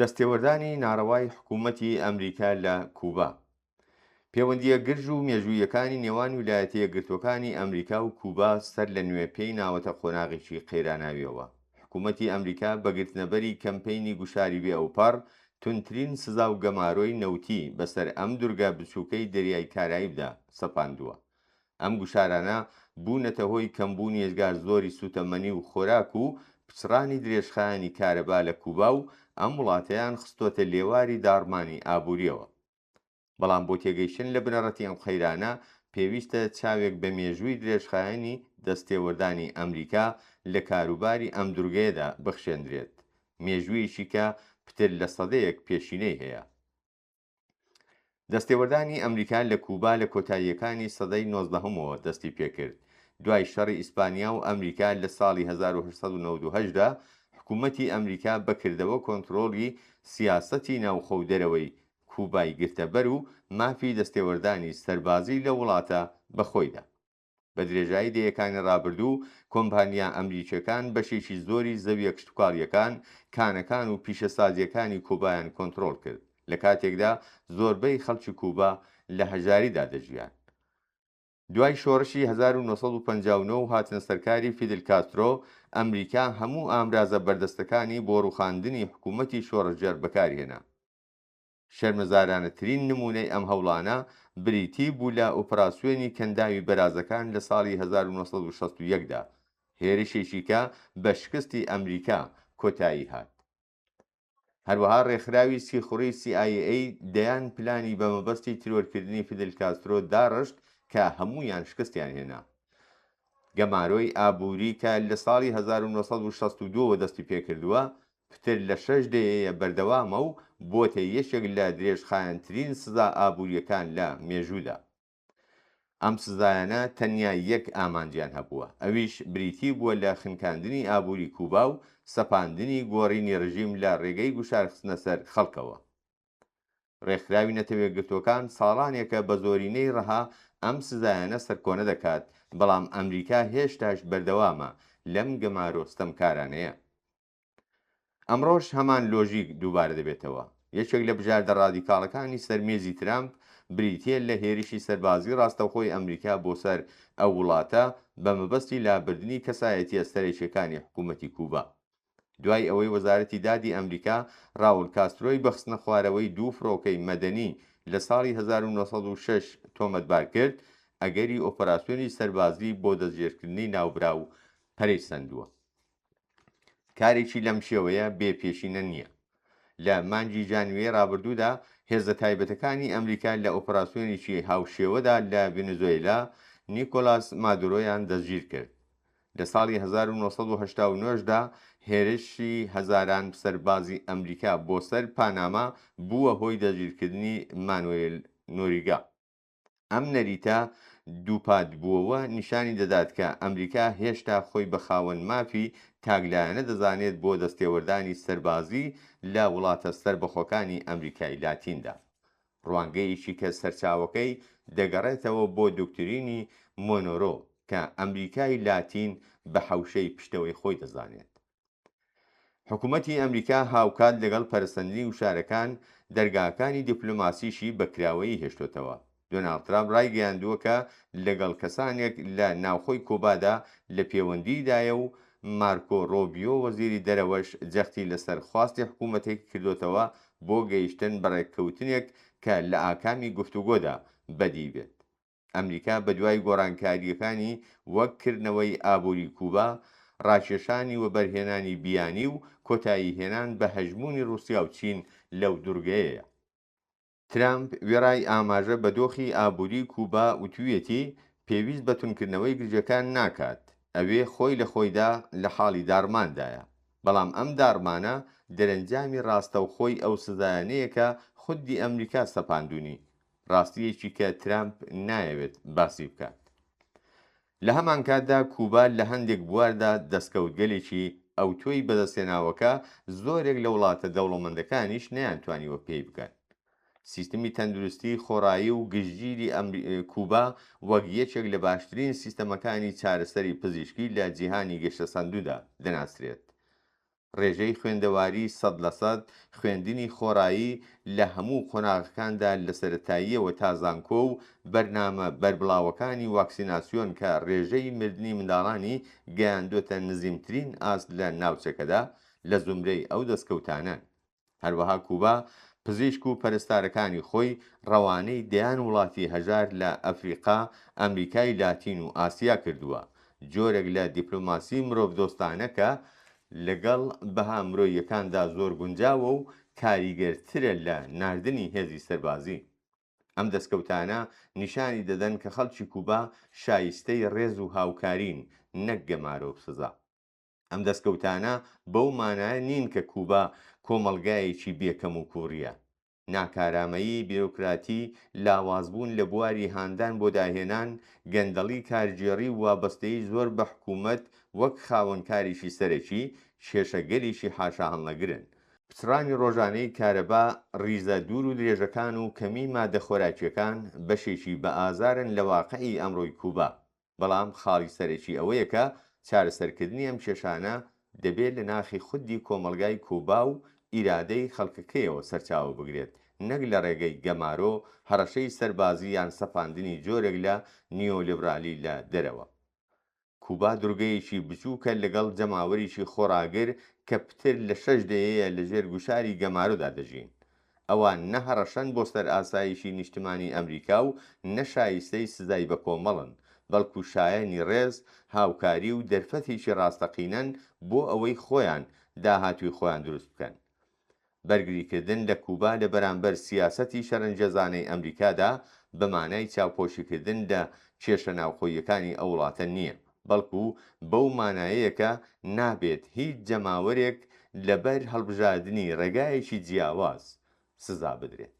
دەستێوەردانی ناڕەوای حکوومەتی ئەمریکا لە کوبا. پەیوەندیە گرژ و مێژوویەکانی نێوان ویلایەتە یەکگرتووەکانی ئەمریکا و کوبا سەر لە نوێپێی ناوەتە قۆناغێکی قەیراناویەوە. حکوومەتی ئەمریکا بەگرتنەبەری کەمپەینی گوشاری بێ ئەوپەڕ تونترین سزا و گەمارۆی نەوتی بەسەر ئەم دورگە بچووکەی دەریای کارایبدا سەپاندووە. ئەم گوشارانە بوونەتە هۆی کەمبوونی ێزگار زۆری سوتەمەنی و خۆراک و پچڕانی درێژخایانی کارەبا لە کوبا و ئەم وڵاتەیان خستۆتە لێواری داڕمانی ئابوووریەوە. بەڵام بۆ تێگەیشتن لە بنەڕەتی ئەم قەیرانە پێویستە چاوێک بە مێژووی درێژخایانی دەستێوەردانی ئەمریکا لە کاروباری ئەم دورگەیەدا بخشێندرێت، مێژوویەکی کە پتر لە سەدەیەک پێشینەی هەیە. دەستێوەردانی ئەمریکا لە کوبا لە کۆتاییەکانی سەدەی 19ەوە دەستی پێکرد. دوای شەڕی ئیسپانیا و ئەمریکا لە ساڵی 1898دا حکوومەتی ئەمریکا بەکردەوە کۆنتڕۆڵی سیاسەتی ناوخەودەرەوەی کوبای گرتەبەر و مافی دەستێوەردانی سەربازی لە وڵاتە بەخۆیدا. بە درێژایی دەیەکانی ڕابردوو کۆمپانیا ئەمریکیەکان بەشێکی زۆری زەویە کشتتوکاڵیەکان، کانەکان و پیشەسازیەکانی کوبایان کۆنتڕۆڵ کرد، لە کاتێکدا زۆربەی خەڵکی کوبا لە هەژاریدا دەژیان. دوای شۆڕشی 1959 و هاتنە سەرکاری فیدل کاسترۆ، ئەمریکا هەموو ئامرازە بەردەستەکانی بۆ ڕووخاندنی حکوومەتی شۆڕەجەر بەکارهێنا. شەرمەزارانەترین نمونەی ئەم هەوڵانە بریتی بوو لە ئۆپراسیۆنی کەنداوی بەرازەکان لە ساڵی 1961دا، هێرشێکی کە بە شکستی ئەمریکا کۆتایی هات. هەروەها ڕێکخراوی سیخوڕی CIA دەیان پلانی بە مەبەستی ترۆرکردنی فیدل کاسترۆ داڕشت کە هەموویان شکستیان هێنا. گەمارۆی ئابووری کە لە ساڵی 1962 دەستی پێکردووە پتر لە 6 دەیە بەردەوامە و بۆتە یەکێک لە درێژخایەنترین سزا ئابووریەکان لە مێژوودا. ئەم سزایانە تەنیا یەک ئامانجیان هەبووە، ئەویش بریتی بووە لە خنکاندنی ئابووری کوبا و سەپاندنی گۆڕینی ڕژیم لە ڕێگەی گوشارخستنە سەر خەڵکەوە. ڕێکخراوی نەتەوەیەکگرتووەکان ساڵانێکە بە زۆرینەی ڕەها ئەم سزایانە سەرکۆنە دەکات، بەڵام ئەمریکا هێشتاش بەردەوامە لەم گەمارۆ ستەمکارانەیە. ئەمڕۆژ هەمان لۆژیک دووبارە دەبێتەوە. یەکێک لە بژاردە ڕادیکاڵەکانی سەرمێزی ترامپ بریتیە لە هێرشی سەربازی ڕاستەوخۆی ئەمریکا بۆ سەر ئەو وڵاتە بە مەبەستی لابردنی کەسایەتیە سەرێکیەکانی حکوومەتی کوبا. دوای ئەوەی وەزارەتی دادی ئەمریکا ڕاول کاسترۆی بەخستنە خوارەوەی دوو فڕۆکەی مەدەنی لە ساڵی 1906 تۆمەتبار کرد، ئەگەری ئۆپەراسیۆنی سەربازی بۆ دەستگیرکردنی ناوبرا و پەرەی سەندووە. کارێکی لەم شێوەیە بێپێشینە نییە. لە مانگی ژانوێ ڕابردوودا هێزە تایبەتەکانی ئەمریکا لە ئۆپەراسیۆنێکی هاوشێوەدا لە ڤێنزوێلا نیکۆلاس مادورۆیان دەستگیر کرد. لە ساڵی 1989دا هێرشی هەزاران سەربازی ئەمریکا بۆ سەر پاناما بووە هۆی دەستگیرکردنی مانوێل نۆریگا. ئەم نەریتە دووپات بووەوە نیشانی دەدات کە ئەمریکا هێشتا خۆی بە خاوەن مافی تاگلایەنە دەزانێت بۆ دەستێوەردانی سەربازی لە وڵاتە سەربەخۆکانی ئەمریکای لاتیندا، ڕوانگەیەکی کە سەرچاوەکەی دەگەڕێتەوە بۆ دۆکترینی مۆنۆرۆ کە ئەمریکای لاتین بە حەوشەی پشتەوەی خۆی دەزانێت. حکوومەتی ئەمریکا هاوکات لەگەڵ پەرسەندنی وشارەکان دەرگاکانی دیپلۆماسیشی بەکراوەیی هێشتوتەوە. دۆناڵد ترامپ ڕایگەیاندووە کە لەگەڵ کەسانێک لە ناوخۆی کۆبادا لە پەیوەندیدایە و مارکۆ ڕۆبیۆ وەزیری دەرەوەش جەختی لەسەر خواستی حکوومەتێکی کردوتەوە بۆ گەیشتن بەڕێککەوتنێک کە لە ئاکامی گفتوگۆدا بەدی بێت. ئەمریکا بە دوای گۆڕانکاریەکانی وەککردنەوەی ئابووری کوبا، ڕاکێشانی و بەرهێنانی بیانی و کۆتایی هێنان بە هەژمونی رووسیا و چین لەو دورگەیەیە. ترامپ وێڕای ئاماژە بە دۆخی ئابووری کوبا وتوویەتی پێویست بە تونکردنەوەی گرجەکان ناکات، ئەوێ خۆی لە خۆیدا لە حاڵی دارماندایە، بەڵام ئەم دارمانە دەرەنجامی ڕاستەوخۆی ئەو سزایانەیە کە خودی ئەمریکا سەپاندوونی، ڕاستیەکی کە ترامپ نایەوێت باسی بکات. لە هەمان کاتدا کوبا لە هەندێک بواردا دەستکەوتگەلێکی ئەوتۆی بەدەستێناوەکە زۆرێک لە وڵاتە دەوڵەمەندەکانیش نەیانتوانیوە پێی بکەن. سیستمی تەندروستی خۆڕایی و گشتگیری کوبا وەک یەکێک لە باشترین سیستەمەکانی چارەسەری پزیشکی لە جیهانی گەشتە سەندوودا دەناسرێت. ڕێژەی خوێندەواری 100% خوێندنی خۆڕایی لە هەموو قۆناغەکاندا لە سەرەتاییەوە تا زانکۆ و بەرنامە بەربڵاوەکانی واکسیناسیۆن کە ڕێژەی مردنی منداڵانی گەیاندوتە نزیمترین ئاست لە ناوچەکەدا لە زومرەی ئەو دەستکەوتانان. هەروەها کوبا پزیشک و پەرستارەکانی خۆی ڕەوانەی دەیان وڵاتی هەژار لە ئەفریقا، ئەمریکای لاتین و ئاسیا کردووە، جۆرێک لە دیپلۆماسی مرۆڤدۆستانەکە لەگەڵ بەها مرۆییەکاندا زۆر گونجاوە و کاریگەرترە لە ناردنی هێزی سەربازی. ئەم دەستکەوتانە نیشانی دەدەن کە خەڵکی کوبا شایستەی ڕێز و هاوکارین، نەک گەمارە و سزا. ئەم دەستکەوتانە بەو مانایە نین کە کوبا کۆمەڵگایەکی بێکەم و کوڕیە. ناکارامەیی بیرۆکراتی، لاوازبوون لە بواری هاندان بۆ داهێنان، گەندەڵی کارگێڕی و وابەستەی زۆر بە حکوومەت وەک خاوەنکاریشی سەرەکی کێشەگەلیشی حاشا هەڵنەگرن. پچڕانی ڕۆژانەی کارەبا، ڕیزە دوور و درێژەکان و کەمی مادە خۆراکیەکان بەشێکی بە ئازارن لە واقعی ئەمڕۆی کوبا. بەڵام خاڵی سەرەکی ئەوەیە کە چارەسەرکردنی ئەم کێشانە دەبێت لە ناخی خودی کۆمەلگای کوبا و ئیرادەی خەڵکەکەیەوە سەرچاوە بگرێت، نەک لە ڕێگەی گەمارۆ، هەڕەشەی سەربازی یان سەپاندنی جۆرێک لە نیۆلیبرالی لە دەرەوە. کوبا دورگەیەکی بچووکە لەگەڵ جەماوەریشی خۆڕاگر کە پتر لە 6 دەیەیە لەژێر گوشاری گەمارۆدا دەژین. ئەوان نە هەڕەشەن بۆ سەر ئاسایشی نیشتمانی ئەمریکا و نەشایستەی سزای بە کۆمەڵن، بەڵکو شایانی ڕێز، هاوکاری و دەرفەتێکی ڕاستەقینەن بۆ ئەوەی خۆیان داهاتوی خۆیان دروست بکەن. بەرگریکردن لە کوبا لە بەرامبەر سیاسەتی شەرنجەزانەی ئەمریکادا بە مانای چاوپۆشیکردن لە کێشە ناوخۆییەکانی ئەو وڵاتە نییە، بەڵکو بەو مانایەکە نابێت هیچ جەماوەرێک لەبەر هەڵبژاردننی ڕێگایەکی جیاواز سزا بدرێت.